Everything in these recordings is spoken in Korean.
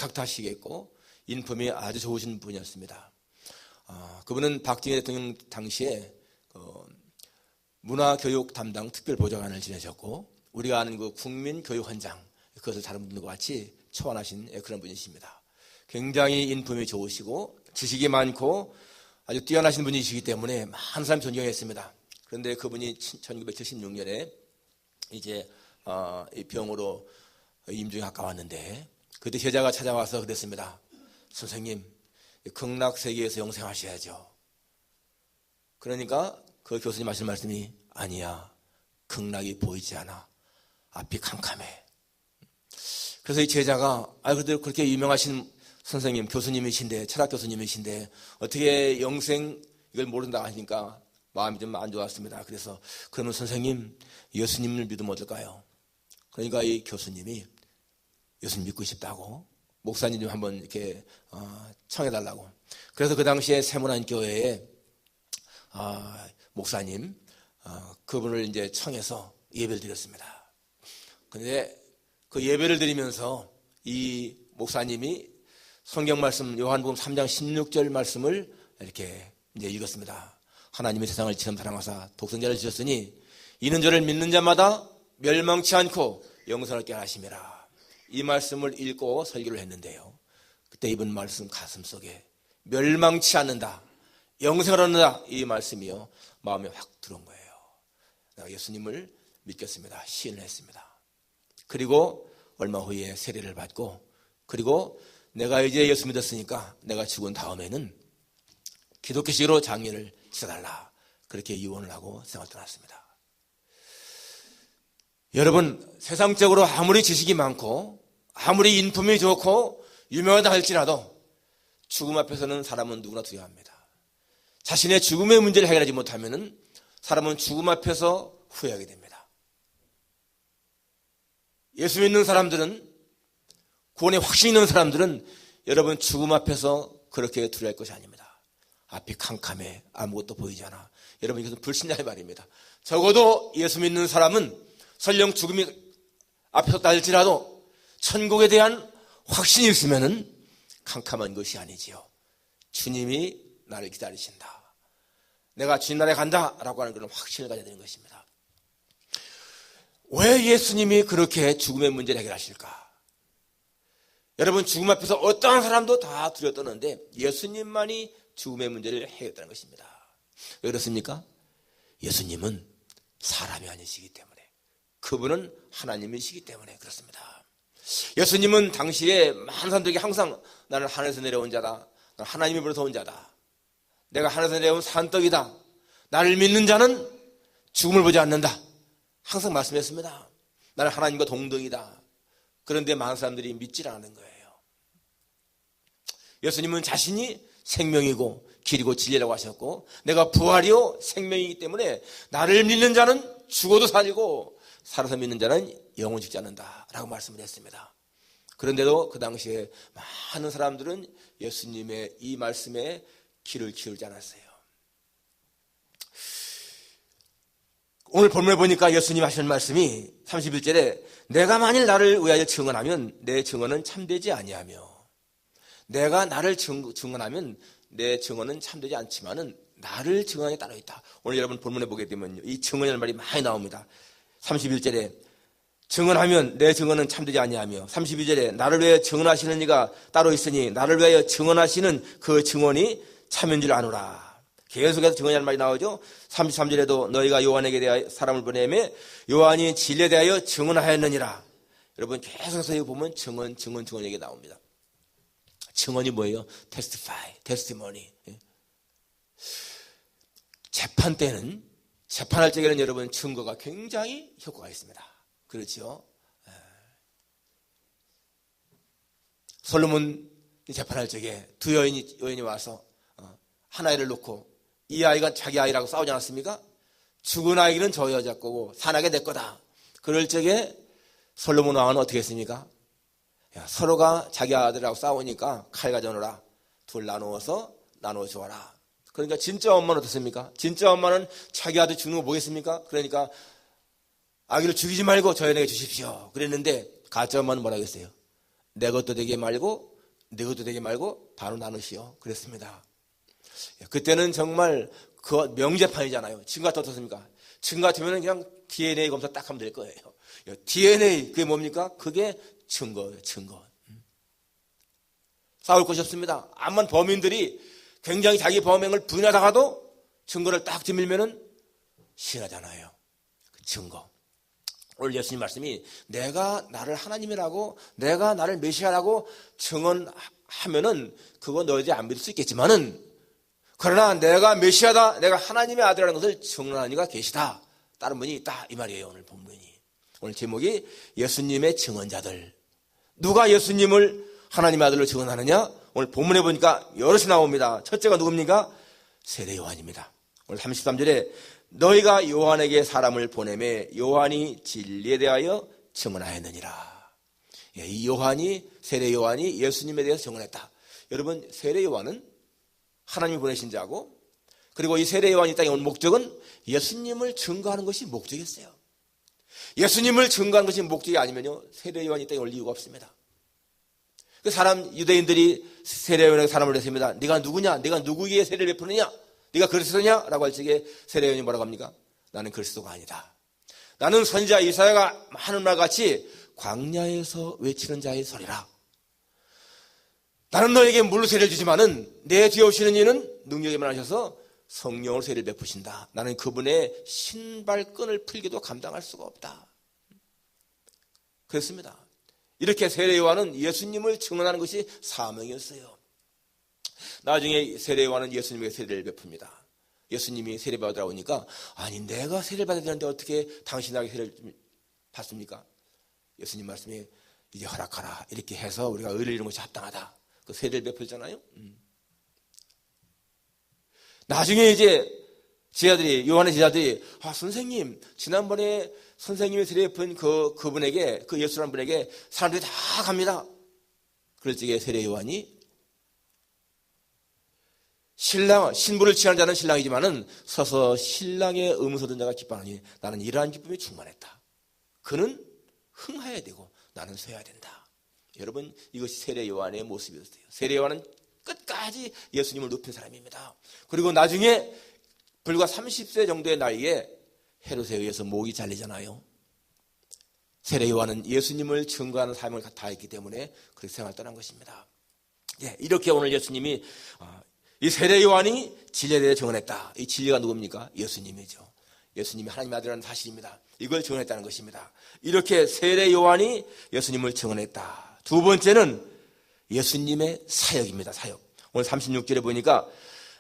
탁탁하시겠고 인품이 아주 좋으신 분이었습니다. 그분은 박정희 대통령 당시에 문화교육 담당 특별보좌관을 지내셨고 우리가 아는 그 국민교육원장 그것을 다른 분들과 같이 초안하신 그런 분이십니다. 굉장히 인품이 좋으시고 지식이 많고 아주 뛰어나신 분이시기 때문에 많은 사람이 존경했습니다. 그런데 그분이 1976년에 이제 이 병으로 임종에 가까웠는데 그때 제자가 찾아와서 그랬습니다. 선생님, 극락세계에서 영생하셔야죠. 그러니까 그 교수님 하신 말씀이 아니야. 극락이 보이지 않아. 앞이 캄캄해. 그래서 이 제자가 그래도 그렇게 유명하신 선생님, 교수님이신데 철학 교수님이신데 어떻게 영생 이걸 모른다 하니까 마음이 좀 안 좋았습니다. 그래서 그러면 선생님 예수님을 믿으면 어떨까요? 그러니까 이 교수님이 예수님 믿고 싶다고 목사님 좀 한번 이렇게 청해달라고. 그래서 그 당시에 세문안교회에 목사님 그분을 이제 청해서 예배를 드렸습니다. 그런데 그 예배를 드리면서 이 목사님이 성경 말씀 요한복음 3장 16절 말씀을 이렇게 이제 읽었습니다. 하나님이 세상을 이처럼 사랑하사 독생자를 주셨으니 이는 저를 믿는 자마다 멸망치 않고 영생을 얻게 하심이라. 이 말씀을 읽고 설교를 했는데요. 그때 입은 말씀 가슴 속에 멸망치 않는다, 영생을 얻는다 이 말씀이요 마음에 확 들어온 거예요. 내가 예수님을 믿겠습니다. 시인을 했습니다. 그리고 얼마 후에 세례를 받고 그리고 내가 이제 예수 믿었으니까 내가 죽은 다음에는 기독교식으로 장례를 치러달라 그렇게 유언을 하고 생을 떠났습니다. 여러분 세상적으로 아무리 지식이 많고 아무리 인품이 좋고 유명하다 할지라도 죽음 앞에서는 사람은 누구나 두려워합니다. 자신의 죽음의 문제를 해결하지 못하면 사람은 죽음 앞에서 후회하게 됩니다. 예수 믿는 사람들은 구원에 확신 있는 사람들은 여러분 죽음 앞에서 그렇게 두려워할 것이 아닙니다. 앞이 캄캄해 아무것도 보이지 않아. 여러분 이것은 불신자의 말입니다. 적어도 예수 믿는 사람은 설령 죽음이 앞에 섰다 할지라도 천국에 대한 확신이 있으면은 캄캄한 것이 아니지요. 주님이 나를 기다리신다. 내가 주님 나라에 간다라고 하는 그런 확신을 가져야 되는 것입니다. 왜 예수님이 그렇게 죽음의 문제를 해결하실까? 여러분 죽음 앞에서 어떠한 사람도 다 두려워 떠는데 예수님만이 죽음의 문제를 해결했다는 것입니다. 왜 그렇습니까? 예수님은 사람이 아니시기 때문에 그분은 하나님이시기 때문에 그렇습니다. 예수님은 당시에 많은 사람들에게 항상 나는 하늘에서 내려온 자다. 나는 하나님으로부터 온 자다. 내가 하늘에서 내려온 산떡이다. 나를 믿는 자는 죽음을 보지 않는다. 항상 말씀했습니다. 나는 하나님과 동등이다. 그런데 많은 사람들이 믿질 않는 거예요. 예수님은 자신이 생명이고 길이고 진리라고 하셨고 내가 부활이요 생명이기 때문에 나를 믿는 자는 죽어도 살고 살아서 믿는 자는 영원 죽지 않는다 라고 말씀을 했습니다. 그런데도 그 당시에 많은 사람들은 예수님의 이 말씀에 귀를 기울지 않았어요. 오늘 본문에 보니까 예수님 하시는 말씀이 31절에 내가 만일 나를 위하여 증언하면 내 증언은 참되지 아니하며 내가 나를 증언하면 내 증언은 참되지 않지만은 나를 증언하게 따로 있다. 오늘 여러분 본문에 보게 되면 이 증언이라는 말이 많이 나옵니다. 31절에 증언하면 내 증언은 참되지 아니하며 32절에 나를 위하여 증언하시는 이가 따로 있으니 나를 위하여 증언하시는 그 증언이 참인 줄 아노라. 계속해서 증언이라는 말이 나오죠. 33절에도 너희가 요한에게 대하여 사람을 보내매 요한이 진리에 대하여 증언하였느니라. 여러분 계속해서 여기 보면 증언 얘기 나옵니다. 증언이 뭐예요? testify, testimony. 재판 때는 재판할 적에는 여러분 증거가 굉장히 효과가 있습니다. 그렇죠? 솔로몬 재판할 적에 두 여인이 와서 한 아이를 놓고 이 아이가 자기 아이라고 싸우지 않았습니까? 죽은 아이는 저 여자 거고 산악이 내 거다. 그럴 적에 솔로몬 왕은 어떻게 했습니까? 서로가 자기 아들하고 싸우니까 칼 가져오너라. 둘 나누어 주어라. 그러니까 진짜 엄마는 어떻습니까? 진짜 엄마는 자기 아들 죽는 거 보겠습니까? 그러니까 아기를 죽이지 말고 저 여인에게 주십시오. 그랬는데 가짜 엄마는 뭐라고 했어요? 내 것도 되게 말고 내 것도 되게 말고 반으로 나누시오. 그랬습니다. 그때는 정말 그 명제판이잖아요. 지금 같아 어떻습니까? 지금 같으면 그냥 DNA 검사 딱 하면 될 거예요. DNA, 그게 뭡니까? 그게 증거예요, 증거. 싸울 것이 없습니다. 암만 범인들이 굉장히 자기 범행을 부인하다가도 증거를 딱 들밀면은 신하잖아요. 증거. 오늘 예수님 말씀이 내가 나를 하나님이라고, 내가 나를 메시아라고 증언하면은 그거 너희들이 안 믿을 수 있겠지만은, 그러나 내가 메시아다, 내가 하나님의 아들이라는 것을 증언하는 이가 계시다. 다른 분이 있다. 이 말이에요, 오늘 본문이. 오늘 제목이 예수님의 증언자들. 누가 예수님을 하나님의 아들로 증언하느냐? 오늘 본문에 보니까 여럿이 나옵니다. 첫째가 누굽니까? 세례 요한입니다. 오늘 33절에 너희가 요한에게 사람을 보내매 요한이 진리에 대하여 증언하였느니라. 이 요한이, 세례 요한이 예수님에 대해서 증언했다. 여러분, 세례 요한은 하나님이 보내신 자고, 그리고 이 세례 요한이 이 땅에 온 목적은 예수님을 증거하는 것이 목적이었어요. 예수님을 증거하는 것이 목적이 아니면요, 세례 요한이 이 땅에 올 이유가 없습니다. 그 유대인들이 세례 요한에게 사람을 보냈습니다. 네가 누구냐? 네가 누구에게 세례를 베푸느냐? 네가 그리스도냐? 라고 할 적에 세례 요한이 뭐라고 합니까? 나는 그리스도가 아니다. 나는 선지자 이사야가 하는 말같이 광야에서 외치는 자의 소리라. 나는 너에게 물로 세례를 주지만은 내 뒤에 오시는 이는 능력에만 하셔서 성령으로 세례를 베푸신다. 나는 그분의 신발끈을 풀기도 감당할 수가 없다. 그렇습니다. 이렇게 세례 요한은 예수님을 증언하는 것이 사명이었어요. 나중에 세례 요한은 예수님에게 세례를 베풉니다. 예수님이 세례 받으러 오니까 아니 내가 세례를 받아야 되는데 어떻게 당신에게 세례를 받습니까? 예수님 말씀이 이제 허락하라 이렇게 해서 우리가 의를 이루는 것이 합당하다. 그 세례를 베풀잖아요. 나중에 이제 제자들이, 요한의 제자들이 선생님 지난번에 선생님이 세례 베푼 그분에게, 그 예수라는 분에게 사람들이 다 갑니다. 그럴 적에 세례 요한이 신부를 취하는 자는 신랑이지만은 서서 신랑의 음소 듣는 자가 기뻐하니 나는 이러한 기쁨이 충만했다. 그는 흥해야 되고 나는 쇠야 된다. 여러분, 이것이 세례 요한의 모습이었어요. 세례 요한은 끝까지 예수님을 높인 사람입니다. 그리고 나중에 불과 30세 정도의 나이에 헤롯에 의해서 목이 잘리잖아요. 세례 요한은 예수님을 증거하는 삶을 다 했기 때문에 그렇게 생활을 떠난 것입니다. 이렇게 오늘 예수님이 이 세례 요한이 진리에 대해 증언했다. 이 진리가 누굽니까? 예수님이죠. 예수님이 하나님의 아들이라는 사실입니다. 이걸 증언했다는 것입니다. 이렇게 세례 요한이 예수님을 증언했다. 두 번째는 예수님의 사역입니다. 사역. 오늘 36절에 보니까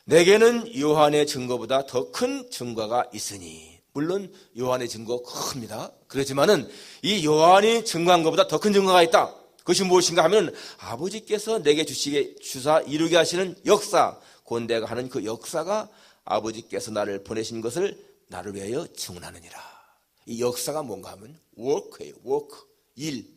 내게는 요한의 증거보다 더 큰 증거가 있으니, 물론 요한의 증거 큽니다. 그렇지만은 이 요한이 증거한 것보다 더 큰 증거가 있다. 그것이 무엇인가 하면 아버지께서 내게 주사 이루게 하시는 역사, 곧 내가 하는 그 역사가 아버지께서 나를 보내신 것을 나를 위하여 증언하느니라. 이 역사가 뭔가 하면 워크예요. 워크, 일.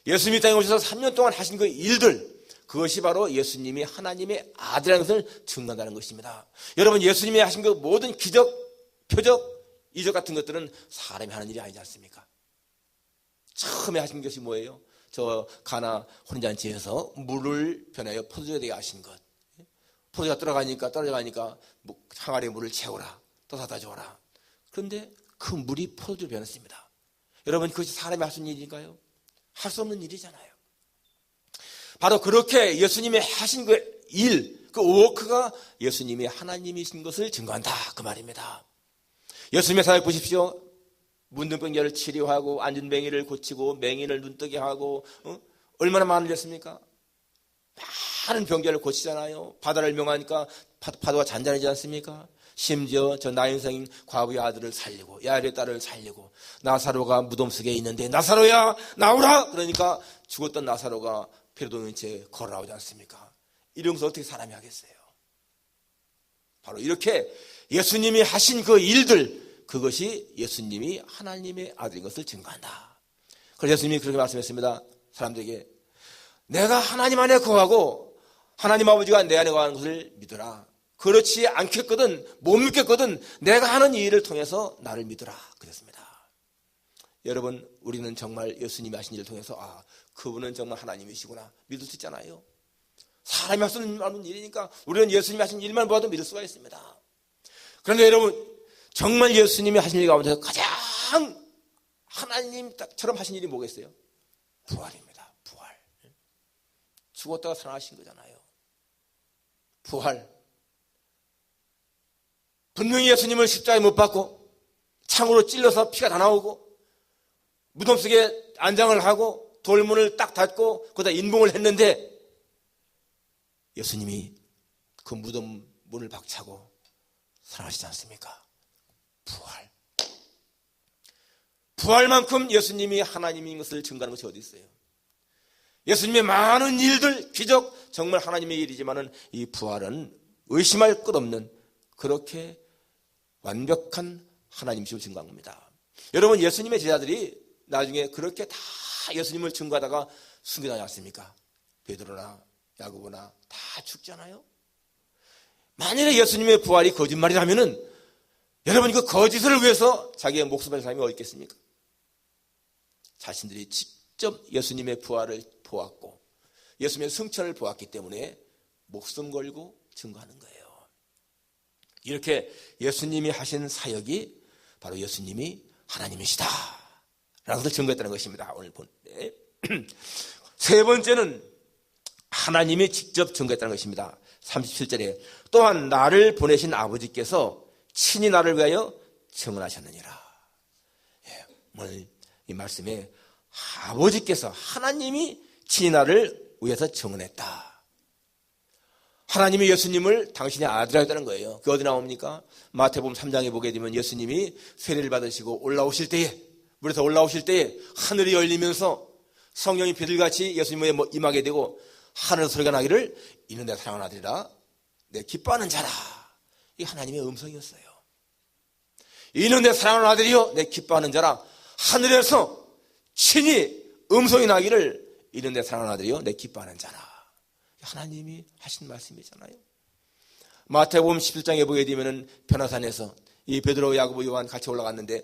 예수님이 땅에 오셔서 3년 동안 하신 그 일들, 그것이 바로 예수님이 하나님의 아들이라는 것을 증거한다는 것입니다. 여러분, 예수님이 하신 그 모든 기적, 표적, 이적 같은 것들은 사람이 하는 일이 아니지 않습니까? 처음에 하신 것이 뭐예요? 저 가나 혼인잔치에서 물을 변하여 포도주가 되게 하신 것. 포도주가 떨어져가니까 항아리에 물을 채우라, 또 사다 줘라. 그런데 그 물이 포도주로 변했습니다. 여러분, 그것이 사람이 할 수 있는 일인가요? 할 수 없는 일이잖아요. 바로 그렇게 예수님이 하신 그 일, 그 워크가 예수님이 하나님이신 것을 증거한다, 그 말입니다. 예수님의 사역 보십시오. 문둥병자를 치료하고 안진뱅이를 고치고 맹인을 눈뜨게 하고 얼마나 많은 일 했습니까? 많은 병자를 고치잖아요. 바다를 명하니까 파도가 잔잔하지 않습니까? 심지어 저 나인성인 과부의 아들을 살리고 야일의 딸을 살리고, 나사로가 무덤 속에 있는데 나사로야 나오라! 그러니까 죽었던 나사로가 피로 돋는 채 걸어나오지 않습니까? 이런 것을 어떻게 사람이 하겠어요? 바로 이렇게 예수님이 하신 그 일들, 그것이 예수님이 하나님의 아들인 것을 증거한다. 그래서 예수님이 그렇게 말씀했습니다. 사람들에게 내가 하나님 안에 거하고 하나님 아버지가 내 안에 거하는 것을 믿어라. 그렇지 않겠거든, 못 믿겠거든 내가 하는 이 일을 통해서 나를 믿어라 그랬습니다. 여러분, 우리는 정말 예수님이 하신 일을 통해서 그분은 정말 하나님이시구나 믿을 수 있잖아요. 사람이 할 수 없는 일이니까 우리는 예수님이 하신 일만 보아도 믿을 수가 있습니다. 그런데 여러분, 정말 예수님이 하신 일 가운데서 가장 하나님처럼 하신 일이 뭐겠어요? 부활입니다. 부활. 죽었다가 살아나신 거잖아요. 부활. 분명히 예수님을 십자가에 못 박고 창으로 찔러서 피가 다 나오고 무덤 속에 안장을 하고 돌문을 딱 닫고 거기다 인봉을 했는데 예수님이 그 무덤 문을 박차고 살아나시지 않습니까? 부활. 부활만큼 예수님이 하나님인 것을 증거하는 것이 어디 있어요? 예수님의 많은 일들, 기적, 정말 하나님의 일이지만은 이 부활은 의심할 것 없는 그렇게 완벽한 하나님이심을 증거한 겁니다. 여러분, 예수님의 제자들이 나중에 그렇게 다 예수님을 증거하다가 숨겨다지 않습니까? 베드로나 야고보나 다 죽잖아요. 만일에 예수님의 부활이 거짓말이라면은 여러분, 그 거짓을 위해서 자기의 목숨을 낸 사람이 어디 있겠습니까? 자신들이 직접 예수님의 부활을 보았고 예수님의 승천을 보았기 때문에 목숨 걸고 증거하는 거예요. 이렇게 예수님이 하신 사역이 바로 예수님이 하나님이시다 라는 것을 증거했다는 것입니다. 오늘 본 세 번째는 하나님이 직접 증거했다는 것입니다. 37절에 또한 나를 보내신 아버지께서 친히 나를 위하여 증언하셨느니라. 오늘 이 말씀에 아버지께서, 하나님이 친히 나를 위해서 증언했다. 하나님이 예수님을 당신의 아들이라고 했다는 거예요. 그게 어디 나옵니까? 마태복음 3장에 보게 되면 예수님이 세례를 받으시고 올라오실 때에, 물에서 올라오실 때에 하늘이 열리면서 성령이 비둘기같이 예수님에 임하게 되고 하늘 소리가 나기를 이는 내 사랑하는 아들이라 내 기뻐하는 자라. 이게 하나님의 음성이었어요. 이는 내 사랑하는 아들이요 내 기뻐하는 자라. 하늘에서 친히 음성이 나기를 이는 내 사랑하는 아들이요 내 기뻐하는 자라. 하나님이 하신 말씀이잖아요. 마태복음 17장에 보게 되면 변화산에서 이 베드로, 야고보, 요한 같이 올라갔는데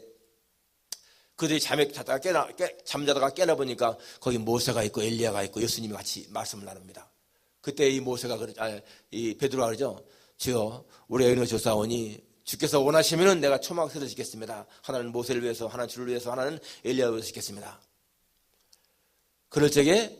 그들이 잠자다가 깨나 보니까 거기 모세가 있고 엘리야가 있고 예수님이 같이 말씀을 나눕니다. 그때 이 모세가 이 베드로가 그러죠. 주여, 우리가 이런 조사오니 주께서 원하시면은 내가 초막 세서 짓겠습니다. 하나는 모세를 위해서, 하나는 주를 위해서, 하나는 엘리야를 위해서 짓겠습니다. 그럴 적에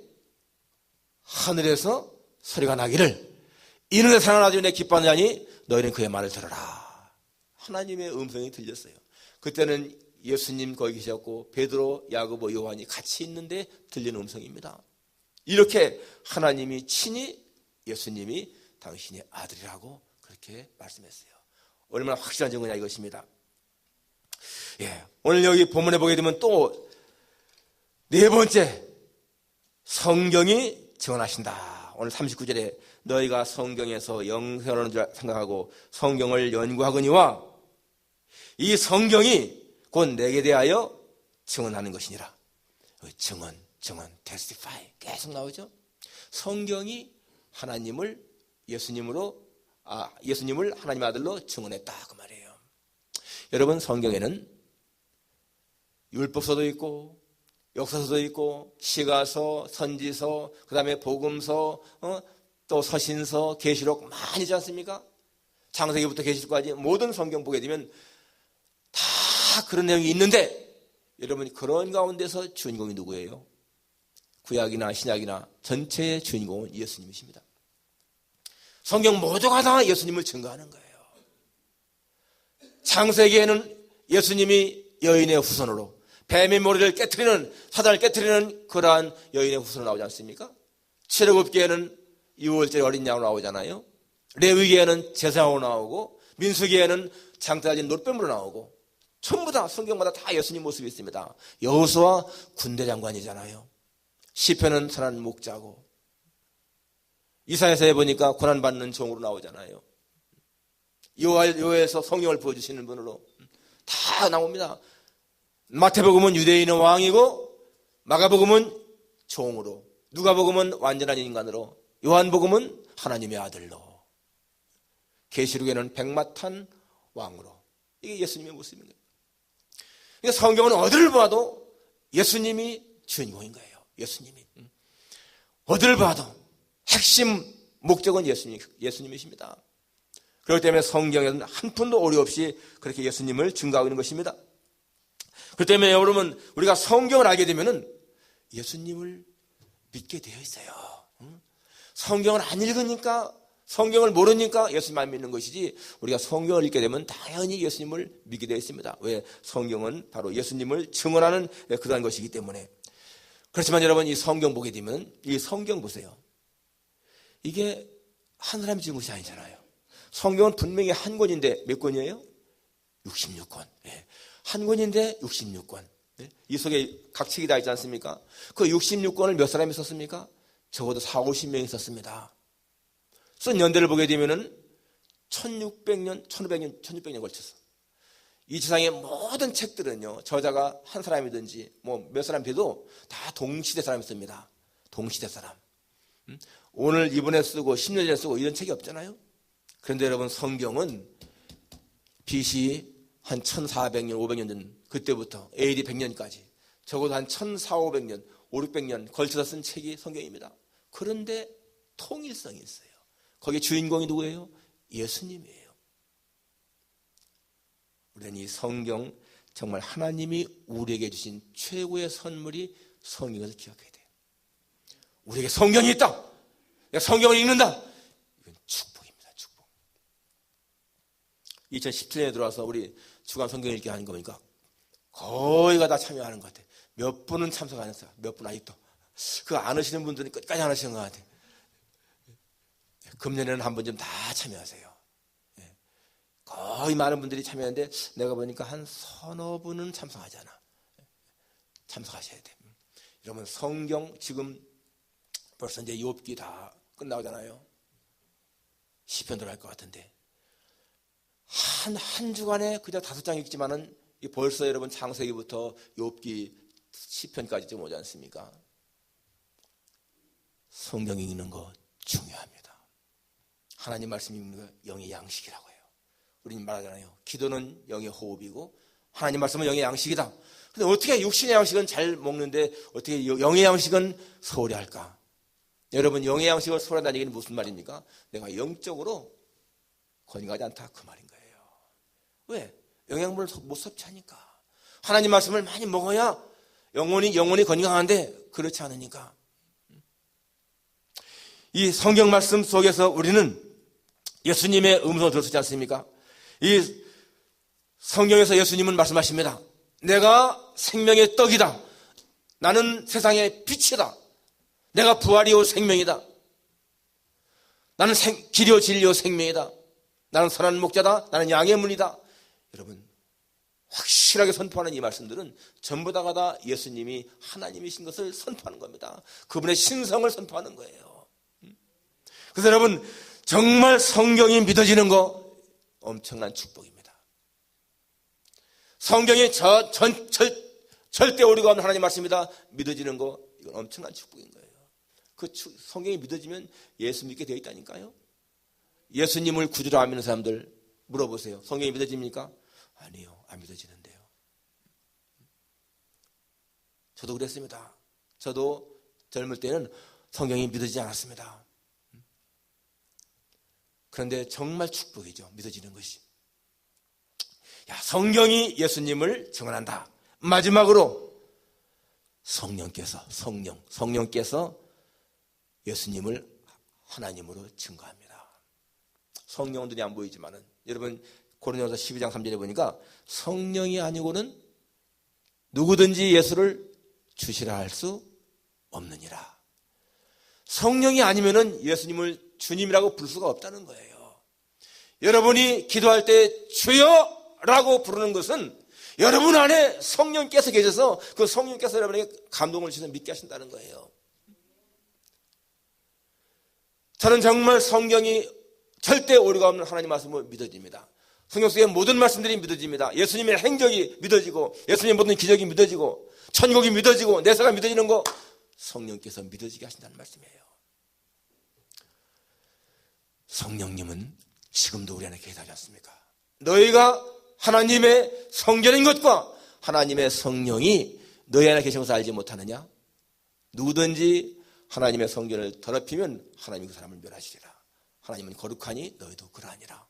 하늘에서 소리가 나기를 이는 내 사랑하는 아들이 내 기뻐하는 자니 너희는 그의 말을 들어라. 하나님의 음성이 들렸어요. 그때는 예수님 거기 계셨고 베드로, 야고보, 요한이 같이 있는데 들리는 음성입니다. 이렇게 하나님이 친히 예수님이 당신의 아들이라고 그렇게 말씀했어요. 얼마나 확실한 증거냐 이것입니다. 오늘 여기 본문에 보게 되면 또 네 번째, 성경이 증언하신다. 오늘 39절에 너희가 성경에서 영생하는 줄 생각하고 성경을 연구하거니와 이 성경이 곧 내게 대하여 증언하는 것이니라. 증언, testify 계속 나오죠. 성경이 하나님을 예수님을 하나님의 아들로 증언했다 그 말이에요. 여러분, 성경에는 율법서도 있고 역사서도 있고 시가서, 선지서, 그 다음에 복음서, 또 서신서, 계시록 많이 있지 않습니까? 창세기부터 계시록까지 모든 성경 보게 되면 다 그런 내용이 있는데 여러분, 그런 가운데서 주인공이 누구예요? 구약이나 신약이나 전체의 주인공은 예수님이십니다. 성경 모두가 다 예수님을 증거하는 거예요. 창세기에는 예수님이 여인의 후손으로 뱀의 머리를 깨트리는, 사단을 깨트리는 그러한 여인의 후손으로 나오지 않습니까? 출애굽기에는 6월절에 어린 양으로 나오잖아요. 레위기에는 제사장으로 나오고 민수기에는 장대가진 노랫뱀으로 나오고 전부 다 성경마다 다 예수님 모습이 있습니다. 여호수아 군대 장관이잖아요. 시편은 선한 목자고 이사야서에 보니까 고난받는 종으로 나오잖아요. 요엘에서 성령을 부어주시는 분으로 다 나옵니다. 마태복음은 유대인의 왕이고 마가복음은 종으로, 누가복음은 완전한 인간으로, 요한복음은 하나님의 아들로, 계시록에는 백마탄 왕으로. 이게 예수님의 모습인 거예요. 그러니까 성경은 어디를 봐도 예수님이 주인공인 거예요. 예수님이 어디를 봐도 핵심 목적은 예수님이십니다. 그렇기 때문에 성경에는 한 푼도 오류 없이 그렇게 예수님을 증거하고 있는 것입니다. 그렇기 때문에 여러분, 우리가 성경을 알게 되면은 예수님을 믿게 되어 있어요. 성경을 안 읽으니까, 성경을 모르니까 예수님 안 믿는 것이지, 우리가 성경을 읽게 되면 당연히 예수님을 믿게 되어 있습니다. 왜? 성경은 바로 예수님을 증언하는 그러한 것이기 때문에. 그렇지만 여러분, 이 성경 보게 되면, 이 성경 보세요. 이게 한 사람이 지은 것이 아니잖아요. 성경은 분명히 한 권인데 몇 권이에요? 66권. 한 권인데 66권. 이 속에 각 책이 다 있지 않습니까? 그 66권을 몇 사람이 썼습니까? 적어도 40-50명이 썼습니다. 쓴 연대를 보게 되면은 1600년, 1500년, 1600년 걸쳐서 이 세상의 모든 책들은요, 저자가 한 사람이든지 뭐 몇 사람 돼도 다 동시대 사람이 씁니다. 동시대 사람. 오늘 이번에 쓰고 10년 전에 쓰고 이런 책이 없잖아요. 그런데 여러분, 성경은 BC 한 1400년, 500년 전 그때부터 AD 100년까지 적어도 한 1400, 500년, 500년 걸쳐서 쓴 책이 성경입니다. 그런데 통일성이 있어요. 거기에 주인공이 누구예요? 예수님이에요. 우리는 이 성경, 정말 하나님이 우리에게 주신 최고의 선물이 성경을 기억해야 돼요. 우리에게 성경이 있다. 내가 성경을 읽는다. 이건 축복입니다. 축복. 2017년에 들어와서 우리 주간 성경 읽기 하는 거 보니까 거의가 다 참여하는 것 같아요. 몇 분은 참석 안 했어요. 몇 분 아직도. 그거 안 하시는 분들은 끝까지 안 하시는 것 같아요. 금년에는 한 번쯤 다 참여하세요. 거의 많은 분들이 참여하는데 내가 보니까 한 서너 분은 참석하지 않아. 참석하셔야 돼요. 여러분, 성경 지금 벌써 이제 욥기 다 끝나잖아요. 시편 들어갈 것 같은데 한 주간에 그냥 5장 읽지만은 벌써 여러분 창세기부터 욥기 시편까지 좀 오지 않습니까? 성경 읽는 거 중요합니다. 하나님 말씀 읽는 거 영의 양식이라고 해요. 우리는 말하잖아요. 기도는 영의 호흡이고 하나님 말씀은 영의 양식이다. 근데 어떻게 육신의 양식은 잘 먹는데 어떻게 영의 양식은 소홀히 할까? 여러분, 영의 양식을 소홀히 한다는 얘기는 무슨 말입니까? 내가 영적으로 건강하지 않다, 그 말인 거예요. 왜? 영양분을 못 섭취하니까. 하나님 말씀을 많이 먹어야 영혼이 건강한데 그렇지 않으니까. 이 성경 말씀 속에서 우리는 예수님의 음성을 들었지 않습니까? 이 성경에서 예수님은 말씀하십니다. 내가 생명의 떡이다. 나는 세상의 빛이다. 내가 부활이요 생명이다. 나는 길이요 진리요 생명이다. 나는 선한 목자다. 나는 양의 문이다. 여러분, 확실하게 선포하는 이 말씀들은 전부 다가 다 예수님이 하나님이신 것을 선포하는 겁니다. 그분의 신성을 선포하는 거예요. 그래서 여러분, 정말 성경이 믿어지는 거 엄청난 축복입니다. 성경이 절대 오류가 없는 하나님 말씀이다 믿어지는 거, 이건 엄청난 축복인 거예요. 그 성경이 믿어지면 예수 믿게 되어 있다니까요. 예수님을 구주로 안 믿는 사람들 물어보세요. 성경이 믿어집니까? 아니요, 안 믿어지는데요. 저도 그랬습니다. 저도 젊을 때는 성경이 믿어지지 않았습니다. 그런데 정말 축복이죠, 믿어지는 것이. 성경이 예수님을 증언한다. 마지막으로 성령께서 예수님을 하나님으로 증거합니다. 성령은 눈이 안 보이지만은, 여러분 고린도전서 12장 3절에 보니까 성령이 아니고는 누구든지 예수를 주시라 할 수 없느니라. 성령이 아니면은 예수님을 주님이라고 부를 수가 없다는 거예요. 여러분이 기도할 때 주여라고 부르는 것은 여러분 안에 성령께서 계셔서 그 성령께서 여러분에게 감동을 주셔서 믿게 하신다는 거예요. 저는 정말 성경이 절대 오류가 없는 하나님 말씀을 믿어집니다. 성경 속의 모든 말씀들이 믿어집니다. 예수님의 행적이 믿어지고, 예수님의 모든 기적이 믿어지고, 천국이 믿어지고, 내사가 믿어지는 거 성령께서 믿어지게 하신다는 말씀이에요. 성령님은 지금도 우리 안에 계시지 않습니까? 너희가 하나님의 성전인 것과 하나님의 성령이 너희 안에 계신 것을 알지 못하느냐? 누구든지 하나님의 성전을 더럽히면 하나님이 그 사람을 멸하시리라. 하나님은 거룩하니 너희도 그러하니라.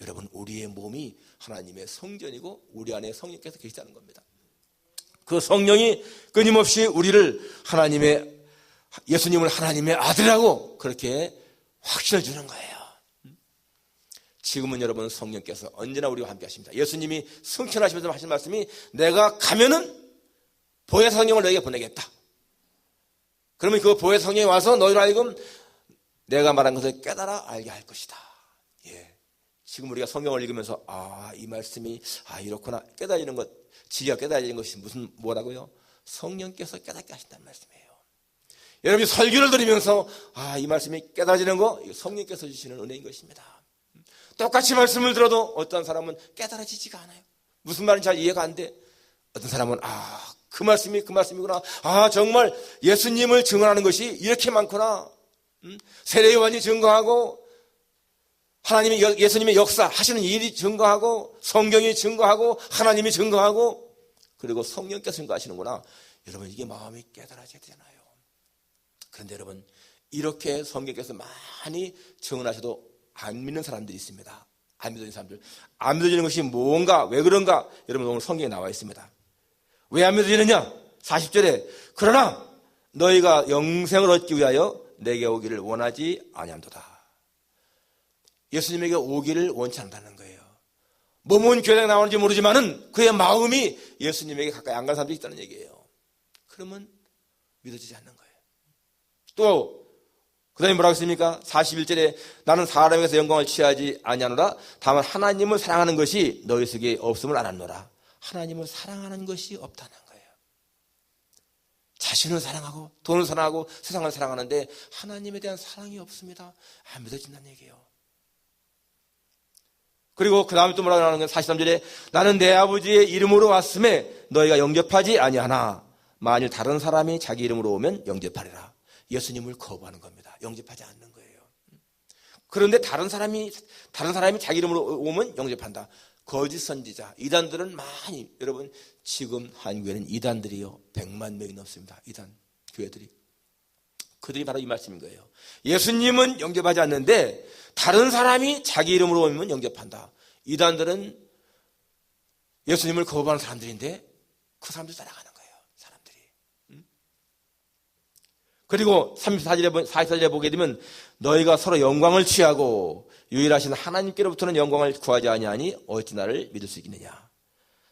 여러분, 우리의 몸이 하나님의 성전이고 우리 안에 성령께서 계시다는 겁니다. 그 성령이 끊임없이 우리를 예수님을 하나님의 아들이라고 그렇게 확신을 주는 거예요. 지금은 여러분, 성령께서 언제나 우리와 함께 하십니다. 예수님이 승천하시면서 하신 말씀이, 내가 가면은 보혜사 성령을 너에게 보내겠다. 그러면 그 보혜사 성령이 와서 너희로 하여금 내가 말한 것을 깨달아 알게 할 것이다. 예. 지금 우리가 성경을 읽으면서 이 말씀이 이렇구나 깨달리는 것, 지혜가 깨달리는 것이 뭐라고요? 성령께서 깨닫게 하신다는 말씀이에요. 여러분이 설교를 들으면서 이 말씀이 깨달아지는 거, 성령께서 주시는 은혜인 것입니다. 똑같이 말씀을 들어도 어떤 사람은 깨달아지지가 않아요. 무슨 말인지 잘 이해가 안 돼. 어떤 사람은 그 말씀이구나. 정말 예수님을 증언하는 것이 이렇게 많구나. 세례 요한이 증거하고 예수님의 역사 하시는 일이 증거하고 성경이 증거하고 하나님이 증거하고 그리고 성령께서 증거하시는구나. 여러분, 이게 마음이 깨달아져야 되잖아요. 그런데 여러분, 이렇게 성경께서 많이 증언하셔도 안 믿는 사람들이 있습니다. 안 믿어지는 사람들. 안 믿어지는 것이 뭔가, 왜 그런가? 여러분, 오늘 성경에 나와 있습니다. 왜 안 믿어지느냐? 40절에 그러나 너희가 영생을 얻기 위하여 내게 오기를 원하지 아니함도다. 예수님에게 오기를 원치 않는다는 거예요. 몸은 교회에 나오는지 모르지만은 그의 마음이 예수님에게 가까이 안 간 사람들이 있다는 얘기예요. 그러면 믿어지지 않는 거예요. 또 그 다음에 뭐라고 했습니까? 41절에 나는 사람에게서 영광을 취하지 아니하노라. 다만 하나님을 사랑하는 것이 너희 속에 없음을 알았노라. 하나님을 사랑하는 것이 없다는 거예요. 자신을 사랑하고 돈을 사랑하고 세상을 사랑하는데 하나님에 대한 사랑이 없습니다. 안 믿어진다는 얘기예요. 그리고 그 다음에 또 뭐라고 하는 거예요? 43절에 나는 내 아버지의 이름으로 왔음에 너희가 영접하지 아니하나 만일 다른 사람이 자기 이름으로 오면 영접하리라. 예수님을 거부하는 겁니다. 영접하지 않는 거예요. 그런데 다른 사람이 자기 이름으로 오면 영접한다. 거짓 선지자, 이단들은 많이, 여러분, 지금 한국에는 이단들이요 100만 명이 넘습니다. 이단 교회들이. 그들이 바로 이 말씀인 거예요. 예수님은 영접하지 않는데 다른 사람이 자기 이름으로 오면 영접한다. 이단들은 예수님을 거부하는 사람들인데 그 사람들 따라가는 거예요. 사람들이. 그리고 44절에 보게 되면 너희가 서로 영광을 취하고 유일하신 하나님께로부터는 영광을 구하지 아니하니 어찌 나를 믿을 수 있겠느냐.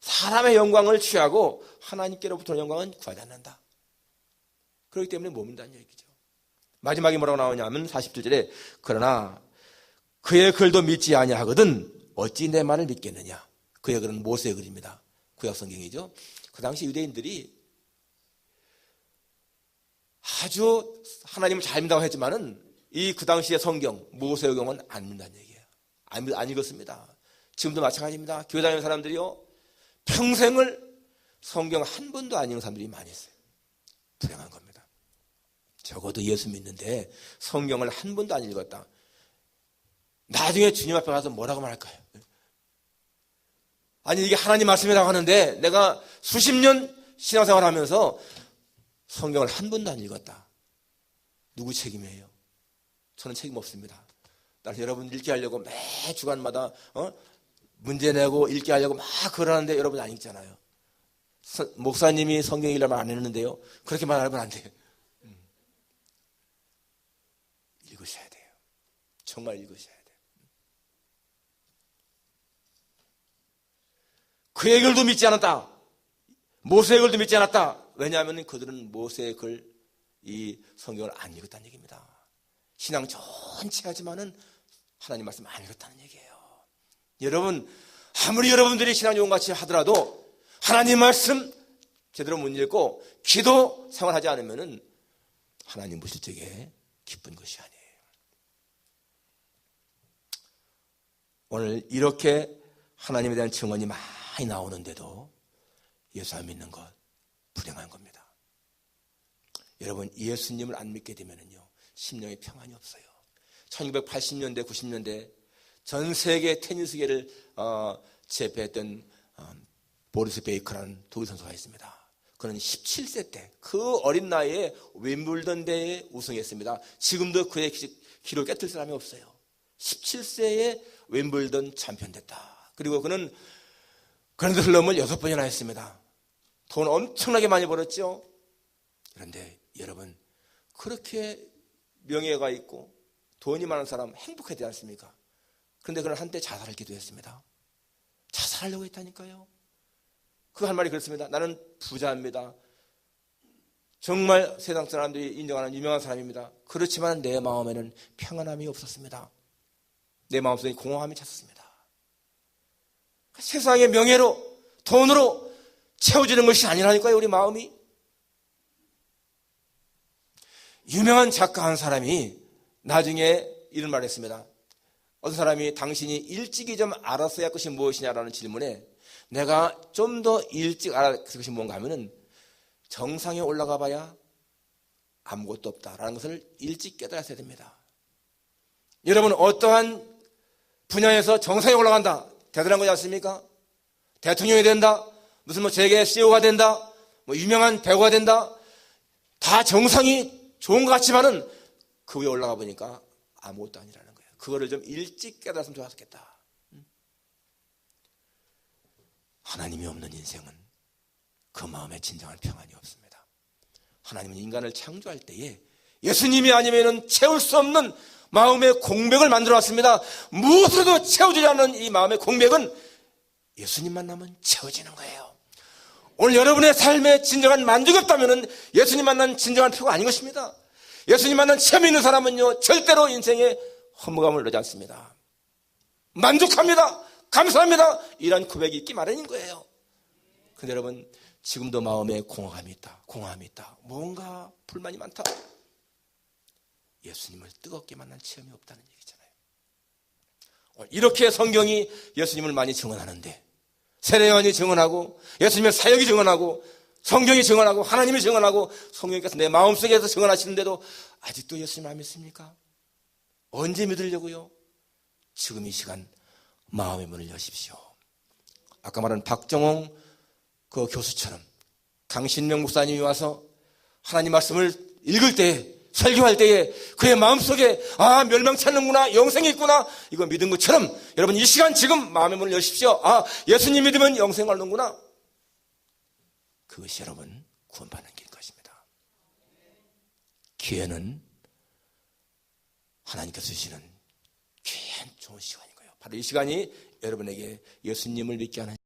사람의 영광을 취하고 하나님께로부터는 영광은 구하지 않는다. 그렇기 때문에 못 믿는다는 얘기죠. 마지막에 뭐라고 나오냐면 47절에 그러나 그의 글도 믿지 아니하거든 어찌 내 말을 믿겠느냐. 그의 글은 모세의 글입니다. 구약 성경이죠. 그 당시 유대인들이 아주 하나님을 잘 믿는다고 했지만은 그 당시의 성경, 모세의경은 안 믿는다는 얘기예요. 안 읽었습니다. 지금도 마찬가지입니다. 교회 다니는 사람들이요, 평생을 성경 한 번도 안 읽는 사람들이 많이 있어요. 불행한 겁니다. 적어도 예수 믿는데 성경을 한 번도 안 읽었다. 나중에 주님 앞에 가서 뭐라고 말할까요? 아니, 이게 하나님 말씀이라고 하는데 내가 수십 년 신앙생활 하면서 성경을 한 번도 안 읽었다. 누구 책임이에요? 저는 책임 없습니다. 나는 여러분 읽게 하려고 매 주간마다 문제 내고 읽게 하려고 막 그러는데 여러분 안 읽잖아요. 목사님이 성경 읽으려면 안 했는데요. 그렇게 말하면 안 돼요. 읽으셔야 돼요. 정말 읽으셔야 돼요. 그의 글도 믿지 않았다. 모세의 글도 믿지 않았다. 왜냐하면 그들은 모세의 글, 이 성경을 안 읽었다는 얘기입니다. 신앙 전체 하지만은 하나님 말씀 안 읽었다는 얘기예요. 여러분, 아무리 여러분들이 신앙 좋은같이 하더라도 하나님 말씀 제대로 못 읽고 기도 생활하지 않으면은 하나님 보실 적에 기쁜 것이 아니에요. 오늘 이렇게 하나님에 대한 증언이 많이 나오는데도 예수 안 믿는 것 불행한 겁니다. 여러분, 예수님을 안 믿게 되면은요, 심령에 평안이 없어요. 1980년대, 90년대 전 세계 테니스계를 제패했던 보리스 베이커라는 독일 선수가 있습니다. 그는 17세 때 그 어린 나이에 윈블던 대회에 우승했습니다. 지금도 그의 기록을 깨뜨릴 사람이 없어요. 17세에 웸블던 챔피언 됐다. 그리고 그는 그랜드 슬럼을 6번이나 했습니다. 돈 엄청나게 많이 벌었죠. 그런데 여러분, 그렇게 명예가 있고 돈이 많은 사람 행복하지 않습니까? 그런데 그는 한때 자살을 기도했습니다. 자살하려고 했다니까요. 그 할 말이 그렇습니다. 나는 부자입니다. 정말 세상 사람들이 인정하는 유명한 사람입니다. 그렇지만 내 마음에는 평안함이 없었습니다. 내 마음속에 공허함이 찼습니다. 세상의 명예로, 돈으로 채워지는 것이 아니라니까요, 우리 마음이. 유명한 작가 한 사람이 나중에 이런 말을 했습니다. 어떤 사람이 당신이 일찍이 좀 알았어야 할 것이 무엇이냐라는 질문에 내가 좀 더 일찍 알아야 할 것이 뭔가 하면은 정상에 올라가 봐야 아무것도 없다라는 것을 일찍 깨달았어야 됩니다. 여러분, 어떠한 분야에서 정상에 올라간다, 대단한 거지 않습니까? 대통령이 된다, 무슨 뭐 재계 CEO가 된다, 뭐 유명한 배우가 된다, 다 정상이 좋은 것 같지만은 그 위에 올라가 보니까 아무것도 아니라는 거예요. 그거를 좀 일찍 깨달았으면 좋았겠다. 하나님이 없는 인생은 그 마음에 진정한 평안이 없습니다. 하나님은 인간을 창조할 때에 예수님이 아니면은 채울 수 없는 마음의 공백을 만들어 왔습니다. 무엇으로도 채워지지 않는 이 마음의 공백은 예수님 만나면 채워지는 거예요. 오늘 여러분의 삶에 진정한 만족이 없다면 예수님 만난 진정한 표가 아닌 것입니다. 예수님 만난 체험이 있는 사람은요, 절대로 인생에 허무감을 넣지 않습니다. 만족합니다. 감사합니다. 이런 고백이 있기 마련인 거예요. 그런데 여러분, 지금도 마음에 공허감이 있다, 공허함이 있다, 뭔가 불만이 많다. 예수님을 뜨겁게 만난 체험이 없다는 얘기잖아요. 이렇게 성경이 예수님을 많이 증언하는데, 세례요한이 증언하고 예수님의 사역이 증언하고 성경이 증언하고 하나님이 증언하고 성령께서 내 마음속에서 증언하시는데도 아직도 예수님 안 믿습니까? 언제 믿으려고요? 지금 이 시간 마음의 문을 여십시오. 아까 말한 박정홍 그 교수처럼 강신명 목사님이 와서 하나님 말씀을 읽을 때, 설교할 때에 그의 마음속에 멸망치 않는구나, 영생이 있구나, 이거 믿은 것처럼 여러분 이 시간 지금 마음의 문을 여십시오. 예수님 믿으면 영생을 얻는구나. 그것이 여러분 구원받는 길인 것입니다. 기회는 하나님께서 주시는 귀한 좋은 시간인 거예요. 바로 이 시간이 여러분에게 예수님을 믿게 하는